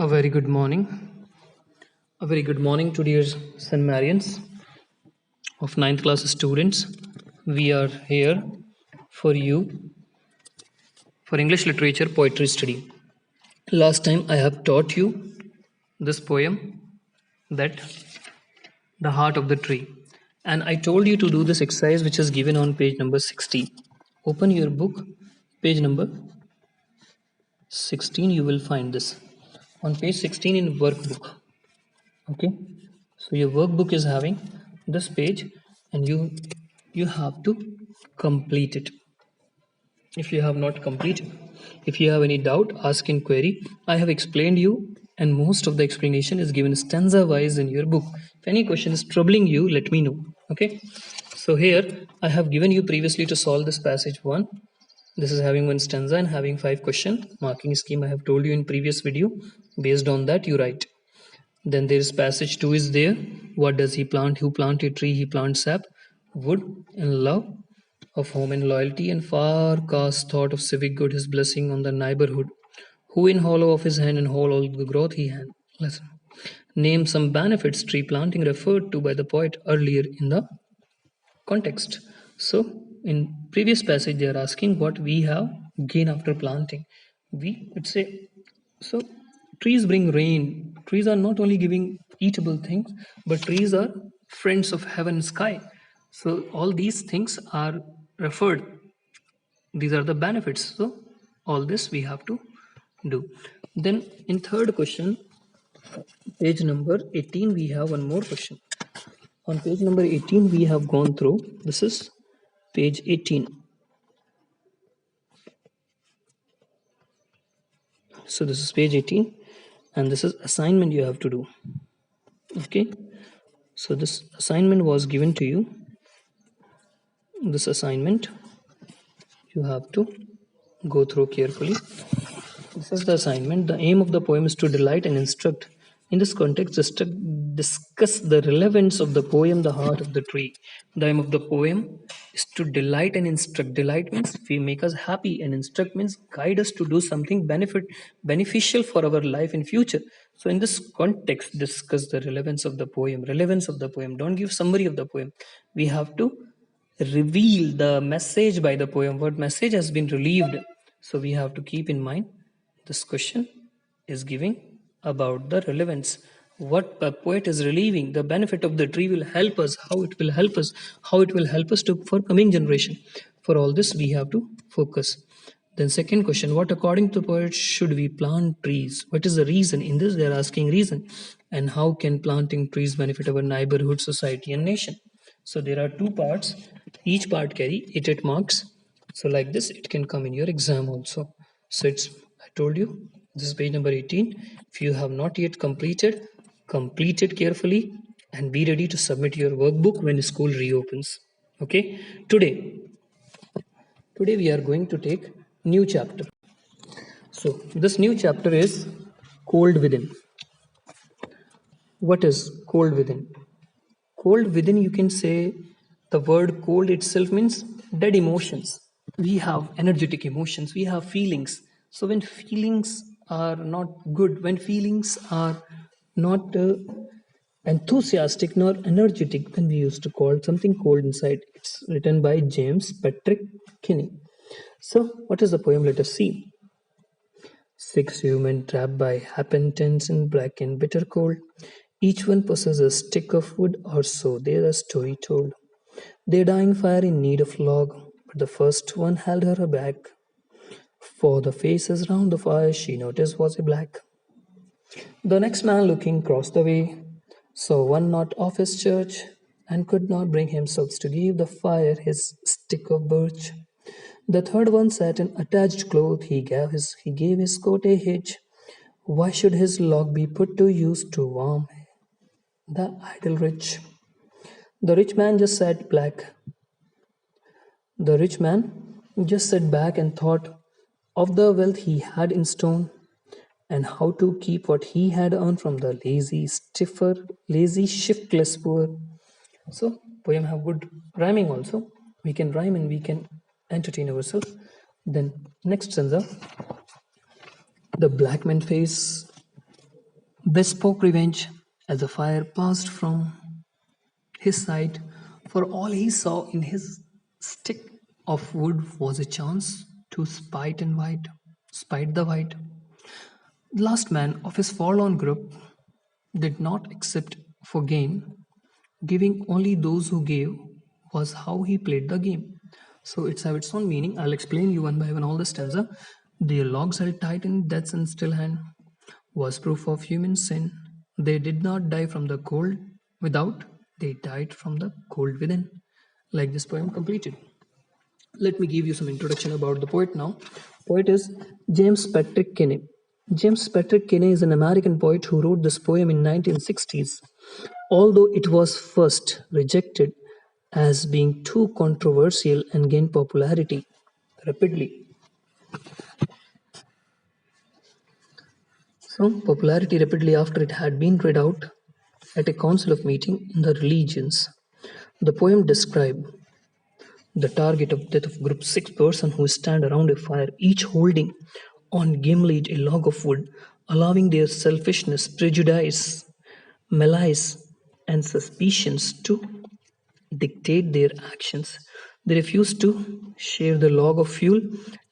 A very good morning. A very good morning to dear St. Marians of ninth class students. We are here for you for English literature poetry study. Last time I have taught you this poem that the heart of the tree, and I told you to do this exercise which is given on page number 16. Open your book, page number 16. You will find this on page 16 in workbook. Okay, so your workbook is having this page and you have to complete it. If you have not completed, if you have any doubt, ask in query. I have explained you, and most of the explanation is given stanza wise in your book. If any question is troubling you, let me know. Okay, so here I have given you previously to solve this passage 1. This is having one stanza and having 5 question marking scheme. I have told you in previous video. Based on that you write. Then there is passage 2 is there. What does he plant? Who plant a tree? He plants sap, wood, and love of home and loyalty, and far cast thought of civic good, his blessing on the neighborhood. Who in hollow of his hand and whole all the growth he had. Listen. Name some benefits tree planting referred to by the poet earlier in the context. So in previous passage they are asking what we have gain after planting. We would say so trees bring rain. Trees are not only giving eatable things, but trees are friends of heaven and sky. So all these things are referred. These are the benefits. So all this we have to do. Then in third question, page number 18, we have one more question. On page number 18, we have gone through. This is page 18. So this is page 18, and this is assignment you have to do. Okay, so this assignment was given to you. This assignment you have to go through carefully. This is the assignment. The aim of the poem is to delight and instruct. In this context, discuss the relevance of the poem, the heart of the tree. The aim of the poem is to delight and instruct. Delight means we make us happy, and instruct means guide us to do something beneficial for our life in future. So in this context, discuss the relevance of the poem. Relevance of the poem. Don't give summary of the poem. We have to reveal the message by the poem. What message has been relieved? So we have to keep in mind this question is giving about the relevance. What a poet is relieving, the benefit of the tree will help us, how it will help us, how it will help us to for coming generation. For all this we have to focus. Then second question, what according to the poet should we plant trees? What is the reason? In this they are asking reason. And how can planting trees benefit our neighborhood, society and nation? So there are two parts. Each part carry 8 marks. So like this, it can come in your exam also. So it's, I told you, this is page number 18. If you have not yet completed, complete it carefully and be ready to submit your workbook when school reopens. Okay. Today we are going to take new chapter. So this new chapter is cold within. What is cold within? Cold within, you can say the word cold itself means dead emotions. We have energetic emotions, we have feelings. So when feelings are not good, when feelings are not enthusiastic nor energetic, then we used to call something cold inside. It's written by James Patrick Kinney. So what is the poem? Let us see. 6 women trapped by happenstance in black and bitter cold. Each one possesses a stick of wood, or so their story told. Their dying fire in need of log, but the first one held her back. For the faces round the fire she noticed was a black. The next man looking crossed the way, saw one not of his church, and could not bring himself to give the fire his stick of birch. The third one sat in attached cloth, he gave his coat a hitch. Why should his log be put to use to warm the idle rich? The rich man just sat black. The rich man just sat back and thought of the wealth he had in stone, and how to keep what he had earned from the lazy, shiftless poor. So, poem have good rhyming also. We can rhyme and we can entertain ourselves. Then next stanza, the black man face This spoke revenge as the fire passed from his side, for all he saw in his stick of wood was a chance to spite the white. The last man of his forlorn group did not accept for gain, giving only those who gave was how he played the game. So it's have its own meaning. I'll explain you one by one all the stanza. Their logs held tight in death's and still hand was proof of human sin. They did not die from the cold without, they died from the cold within. Like this poem completed. Let me give you some introduction about the poet now. Poet is James Patrick Kinney. James Patrick Kinney is an American poet who wrote this poem in 1960s. Although it was first rejected as being too controversial and gained popularity rapidly. So popularity rapidly after it had been read out at a council of meeting in the religions. The poem described the target of death of group 6 person who stand around a fire, each holding on gimlet a log of wood, allowing their selfishness, prejudice, malice, and suspicions to dictate their actions. They refuse to share the log of fuel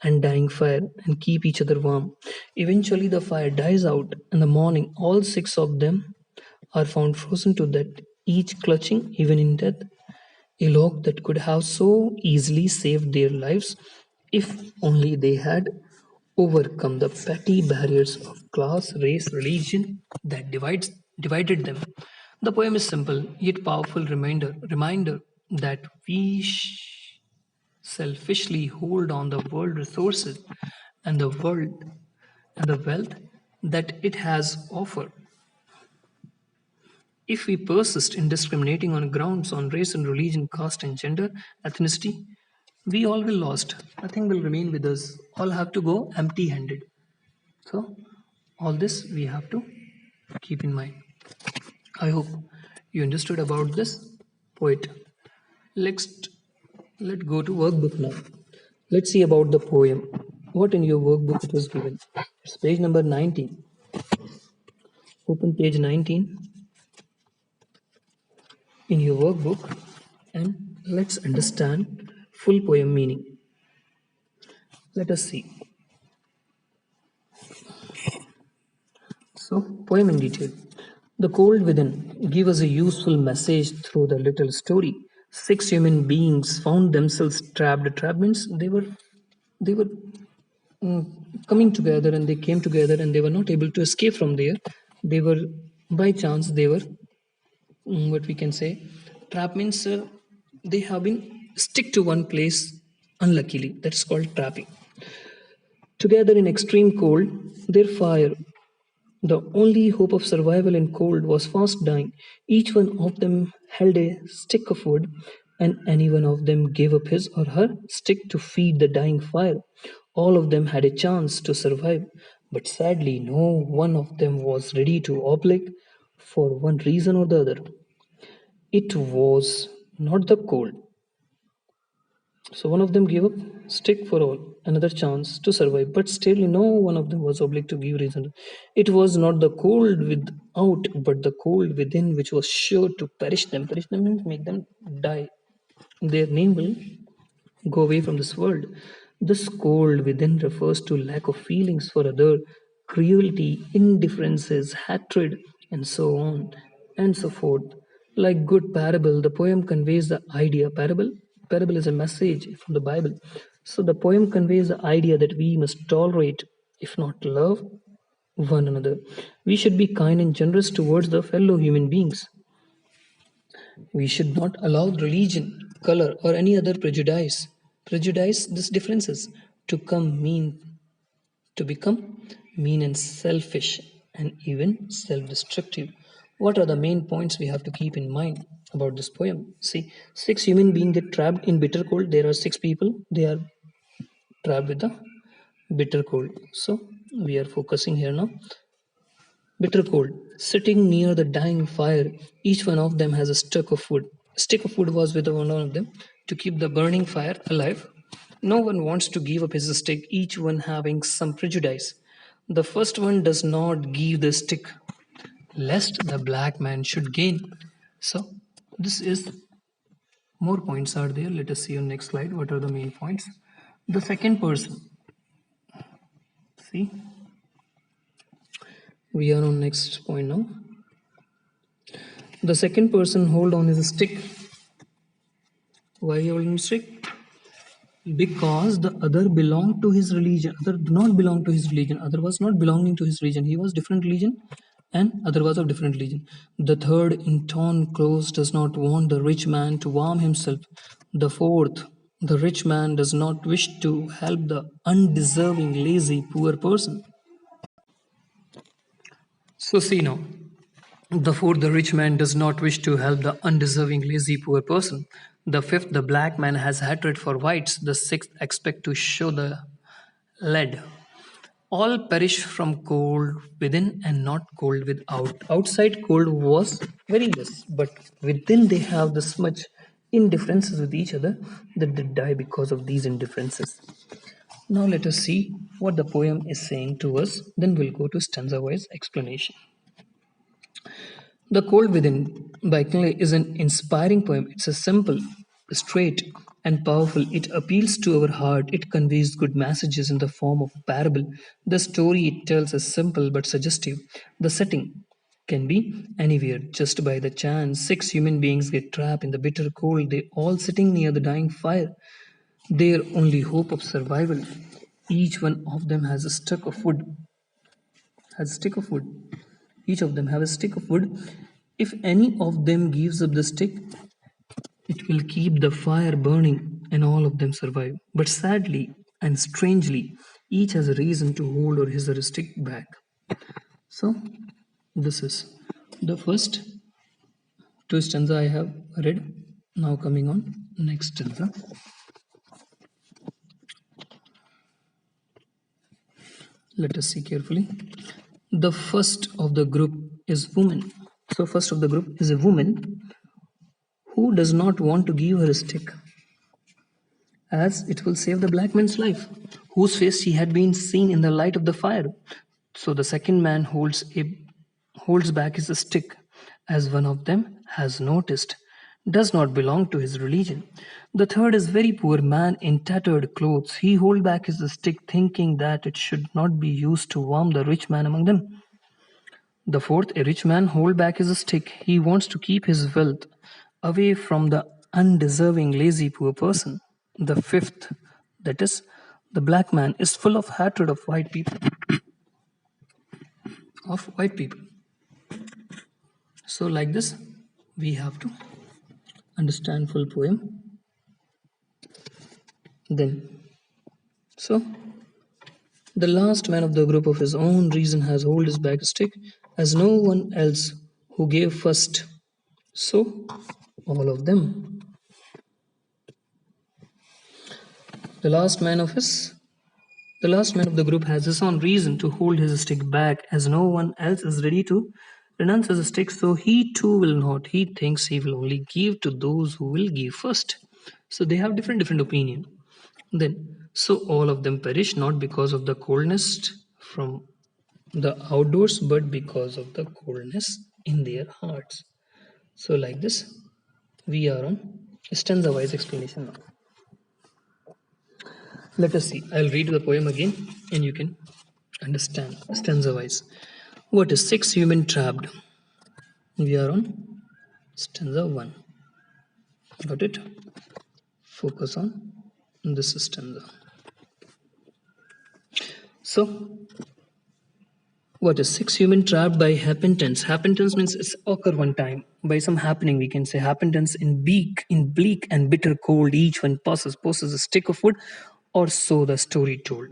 and dying fire and keep each other warm. Eventually, the fire dies out. In the morning, all 6 of them are found frozen to death, each clutching, even in death, a log that could have so easily saved their lives if only they had overcome the petty barriers of class, race, religion that divided them. The poem is simple yet powerful reminder that we selfishly hold on the world resources and the world and the wealth that it has offered. If we persist in discriminating on grounds on race and religion, caste and gender, ethnicity, we all will lost. Nothing will remain with us. All have to go empty-handed. So, all this we have to keep in mind. I hope you understood about this poet. Next, let's go to workbook now. Let's see about the poem. What in your workbook it was given? It's page number 19. Open page 19 in your workbook and let's understand full poem meaning. Let us see. So, poem in detail. The cold within give us a useful message through the little story. 6 human beings found themselves trapped. Trapped means they were mm, coming together and they came together and they were not able to escape from there. They were by chance they were what we can say trap means they have been stick to one place unluckily. That's called trapping. Together in extreme cold, their fire, the only hope of survival in cold, was fast dying. Each one of them held a stick of wood, and any one of them gave up his or her stick to feed the dying fire. All of them had a chance to survive, but sadly, no one of them was ready to oblige for one reason or the other. It was not the cold. So one of them gave up stick for all, another chance to survive, but still no one of them was obliged to give reason. It was not the cold without, but the cold within which was sure to perish them. Perish them means make them die. Their name will go away from this world. This cold within refers to lack of feelings for other, cruelty, indifferences, hatred, and so on and so forth. Like good parable, the poem conveys the idea. Parable is a message from the Bible. So the poem conveys the idea that we must tolerate, if not love, one another. We should be kind and generous towards the fellow human beings. We should not allow religion, color, or any other prejudice these differences to to become mean and selfish and even self-destructive. What are the main points we have to keep in mind about this poem? See, 6 human beings get trapped in bitter cold. There are 6 people. They are trapped with the bitter cold. So we are focusing here now. Bitter cold. Sitting near the dying fire, each one of them has a stick of wood. A stick of wood was with one of them to keep the burning fire alive. No one wants to give up his stick, each one having some prejudice. The first one does not give the stick lest the black man should gain. So this is more points are there. Let us see on next slide what are the main points. The second person, see, we are on next point now. The second person hold on his stick. Why he holding stick? Because the other belonged to his religion. Other do not belong to his religion. Other was not belonging to his religion. He was different religion, and other was of different religion. The third, in torn clothes, does not want the rich man to warm himself. The fourth, the rich man does not wish to help the undeserving, lazy, poor person. So see now. The fourth, the rich man does not wish to help the undeserving, lazy, poor person. The fifth, the black man has hatred for whites. The sixth, expect to show the lead. All perish from cold within and not cold without. Outside cold was very less, but within they have this much indifferences with each other that they die because of these indifferences. Now let us see what the poem is saying to us. Then we'll go to stanza-wise explanation. The Cold Within by Kinley is an inspiring poem. It's a simple, straight, and powerful. It appeals to our heart. It conveys good messages in the form of a parable. The story it tells is simple but suggestive. The setting can be anywhere just by the chance. Six human beings get trapped in the bitter cold. They all sitting near the dying fire. Their only hope of survival. Each one of them has a stick of wood. Has a stick of wood. Each of them have a stick of wood. If any of them gives up the stick, it will keep the fire burning and all of them survive. But sadly and strangely, each has a reason to hold or his or her stick back. So, this is the first two stanza I have read. Now coming on next stanza. Let us see carefully. The first of the group is woman. So first of the group is a woman who does not want to give her a stick, as it will save the black man's life, whose face she had been seen in the light of the fire. So the second man holds back his stick, as one of them has noticed, does not belong to his religion. The third is very poor man in tattered clothes. He holds back his stick, thinking that it should not be used to warm the rich man among them. The fourth, a rich man hold back his stick. He wants to keep his wealth away from the undeserving, lazy, poor person. The fifth, that is, the black man, is full of hatred of white people. Of white people. So, like this, we have to understand full poem. Then, so the last man of the group of his own reason has hold his back stick, as no one else who gave first. So, all of them. The last man of the group has his own reason to hold his stick back, as no one else is ready to renounce his stick, so he too will not. He thinks he will only give to those who will give first. So they have different opinion. Then, so all of them perish not because of the coldness from the outdoors, but because of the coldness in their hearts. So like this, we are on stanza-wise explanation now. Let us see. I'll read the poem again and you can understand stanza wise. What is six human trapped? We are on stanza 1. Got it? Focus on this stanza. So, what is six human trapped by happenstance? Happenstance means it's occur one time. By some happening, we can say happenstance in bleak and bitter cold. Each one possesses a stick of wood, or so the story told.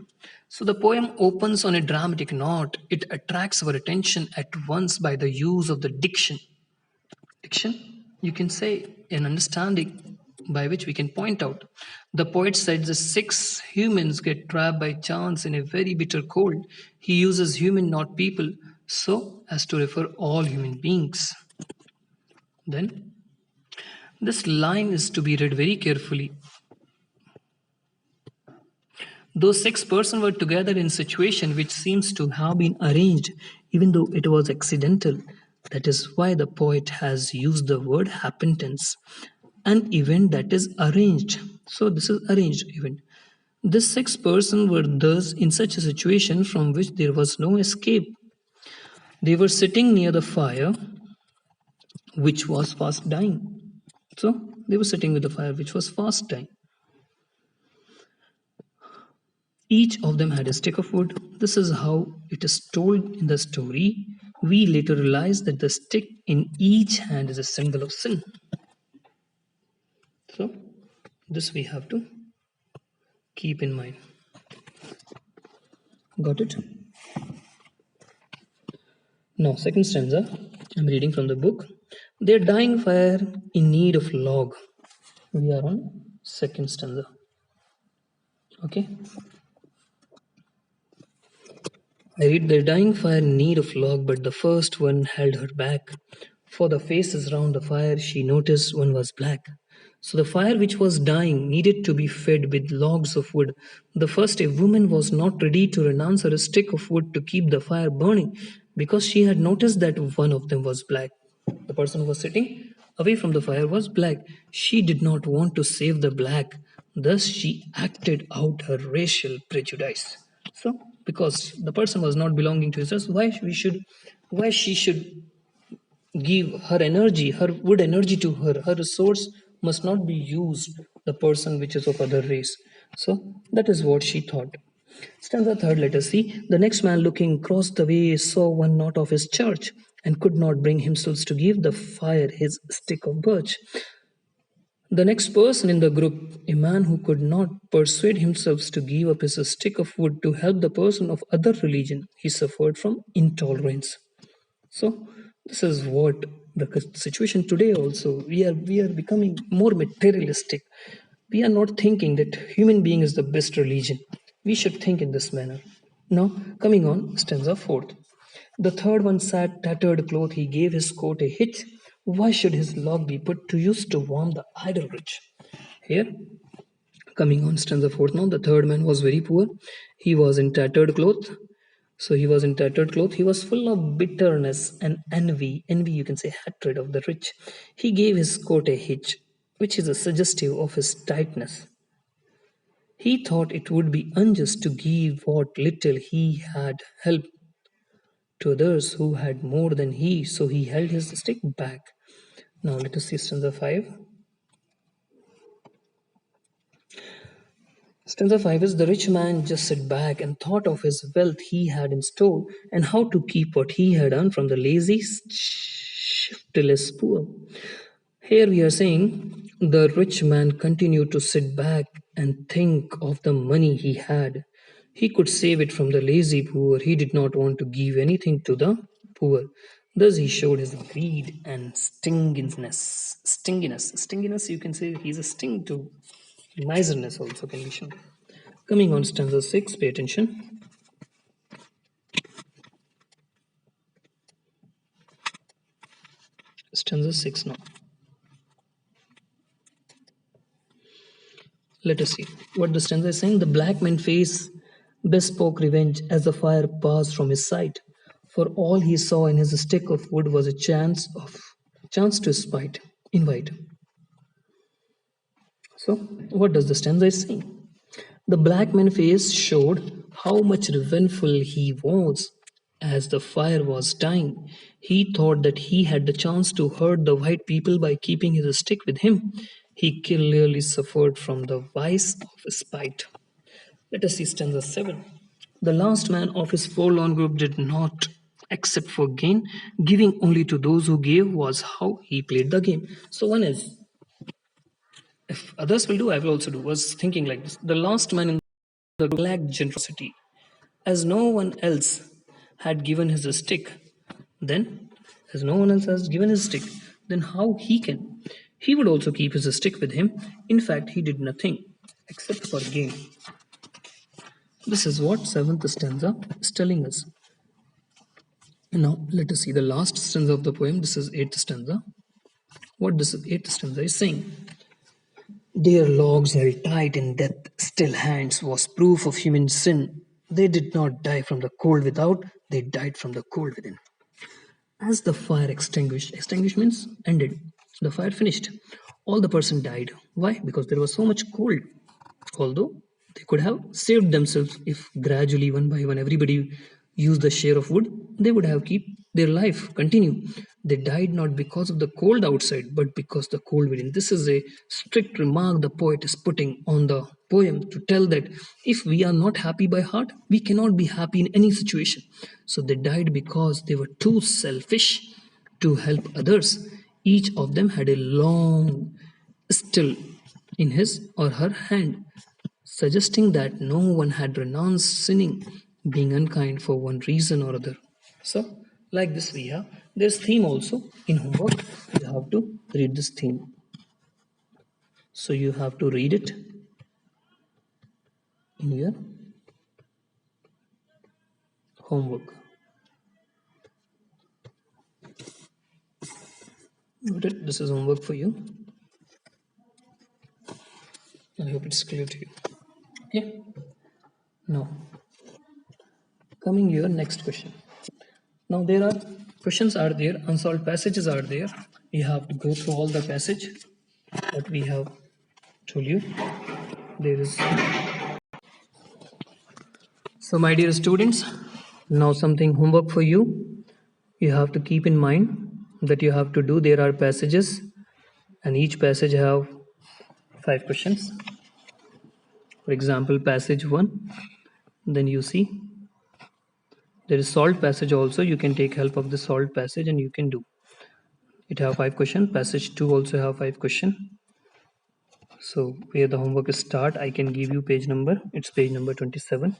So the poem opens on a dramatic note. It attracts our attention at once by the use of the diction. Diction, you can say, an understanding by which we can point out. The poet said the six humans get trapped by chance in a very bitter cold. He uses human, not people, so as to refer all human beings. Then, this line is to be read very carefully. Those six persons were together in a situation which seems to have been arranged, even though it was accidental. That is why the poet has used the word happenstance, an event that is arranged. So this is arranged event. The six persons were thus in such a situation from which there was no escape. They were sitting near the fire, which was fast dying. So they were sitting with the fire, which was fast dying. Each of them had a stick of wood. This is how it is told in the story. We later realize that the stick in each hand is a symbol of sin. So, this we have to keep in mind. Got it? Now, second stanza. I'm reading from the book. Their dying fire in need of log. We are on second stanza. Okay. I read their dying fire in need of log, but the first one held her back. For the faces round the fire she noticed one was black. So the fire which was dying needed to be fed with logs of wood. The first a woman was not ready to renounce her stick of wood to keep the fire burning because she had noticed that one of them was black. The person who was sitting away from the fire was black. She did not want to save the black. Thus she acted out her racial prejudice. So because the person was not belonging to us, why she should give her energy, her wood energy to her. Her resource must not be used, the person which is of other race. So that is what she thought. Stanza third, let us see. The next man looking across the way saw one not of his church and could not bring himself to give the fire his stick of birch. The next person in the group, a man who could not persuade himself to give up his stick of wood to help the person of other religion, he suffered from intolerance. So this is what the situation today also. We are becoming more materialistic. We are not thinking that human being is the best religion. We should think in this manner. Now coming on stanza fourth. The third one sat tattered cloth, he gave his coat a hitch. Why should his log be put to use to warm the idle rich? Here, coming on stanza fourth now, the third man was very poor. He was in tattered cloth. So he was in tattered cloth. He was full of bitterness and envy. Envy, you can say hatred of the rich. He gave his coat a hitch, which is a suggestive of his tightness. He thought it would be unjust to give what little he had help to others who had more than he, so he held his stick back. Now let us see stanza 5. Stanza 5 is the rich man just sat back and thought of his wealth he had in store and how to keep what he had earned from the lazy, shiftless poor. Here we are saying the rich man continued to sit back and think of the money he had. He could save it from the lazy poor. He did not want to give anything to the poor. Thus he showed his greed and stinginess. Stinginess, you can say he's a sting to miserness also can be shown. Coming on stanza 6, pay attention. Stanza 6 now. Let us see what the stanza is saying. The black man face bespoke revenge as the fire passed from his sight. For all he saw in his stick of wood was a chance to invite. So, what does the stanza is saying? The black man's face showed how much revengeful he was. As the fire was dying, he thought that he had the chance to hurt the white people by keeping his stick with him. He clearly suffered from the vice of spite. Let us see stanza 7. The last man of his forlorn group did not accept for gain. Giving only to those who gave was how he played the game. So one is, if others will do, I will also do. Was thinking like this. The last man in the group lacked generosity. As no one else had given his stick, then, as no one else has given his stick, then how he can? He would also keep his stick with him. In fact, he did nothing except for gain. This is what seventh stanza is telling us. Now, let us see the last stanza of the poem. This is eighth stanza. What this eighth stanza is saying. Dear logs held tight in death, still hands was proof of human sin. They did not die from the cold without, they died from the cold within. As the fire extinguished means ended. The fire finished. All the person died. Why? Because there was so much cold. Although they could have saved themselves if gradually, one by one, everybody used the share of wood, they would have keep their life continue. They died not because of the cold outside, but because the cold within. This is a strict remark the poet is putting on the poem to tell that if we are not happy by heart, we cannot be happy in any situation. So they died because they were too selfish to help others. Each of them had a long still in his or her hand, suggesting that no one had renounced sinning, being unkind for one reason or other. So, like this, we have there's theme also in homework. You have to read this theme. So you have to read it in your homework. Got it? This is homework for you. I hope it's clear to you. Okay. Now, coming your next question. Now there are questions are there, unsolved passages are there. You have to go through all the passage that we have told you. There is so my dear students, now something homework for you. You have to keep in mind that you have to do there are passages and each passage have 5 questions. For example, passage 1, then you see there is solved passage also. You can take help of the solved passage and you can do. It have 5 questions. Passage 2 also have 5 questions. So where the homework is start, I can give you page number. It's page number 27.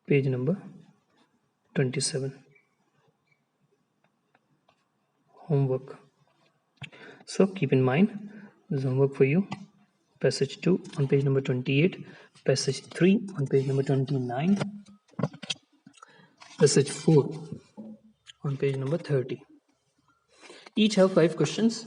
Page number 27. Homework. So keep in mind this homework for you. Passage 2 on page number 28. Passage 3 on page number 29. Passage 4 on page number 30. Each have 5 questions.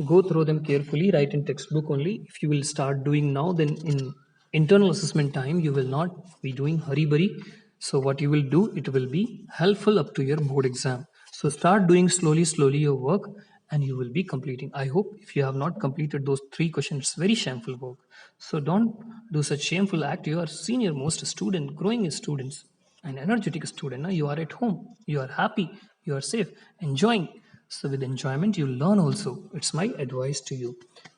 Go through them carefully. Write in textbook only. If you will start doing now, then in internal assessment time, you will not be doing hurry burry. So what you will do, it will be helpful up to your board exam. So start doing slowly your work and you will be completing. I hope if you have not completed those 3 questions, it's very shameful work. So don't do such shameful act. You are senior most student, growing students, an energetic student. Now you are at home, you are happy, you are safe, enjoying. So with enjoyment, you learn also. It's my advice to you.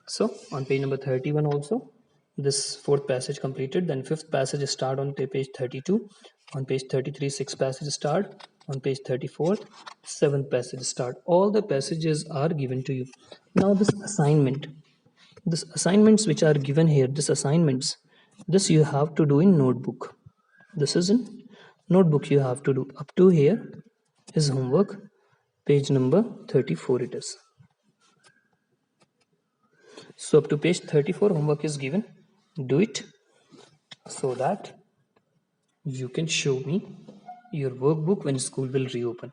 So on page number 31 also, this fourth passage completed. Then fifth passage start on page 32. On page 33, sixth passage start. On page 34, seventh passage start. All the passages are given to you. Now this assignments which are given here, this you have to do in notebook. This is in notebook you have to do. Up to here is homework. Page number 34 it is. So up to page 34 homework is given. Do it so that you can show me your workbook when school will reopen.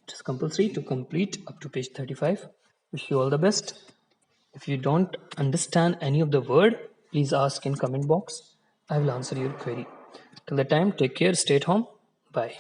It is compulsory to complete up to page 35. Wish you all the best. If you don't understand any of the word, please ask in comment box. I will answer your query. Till the time, take care, stay at home. Bye.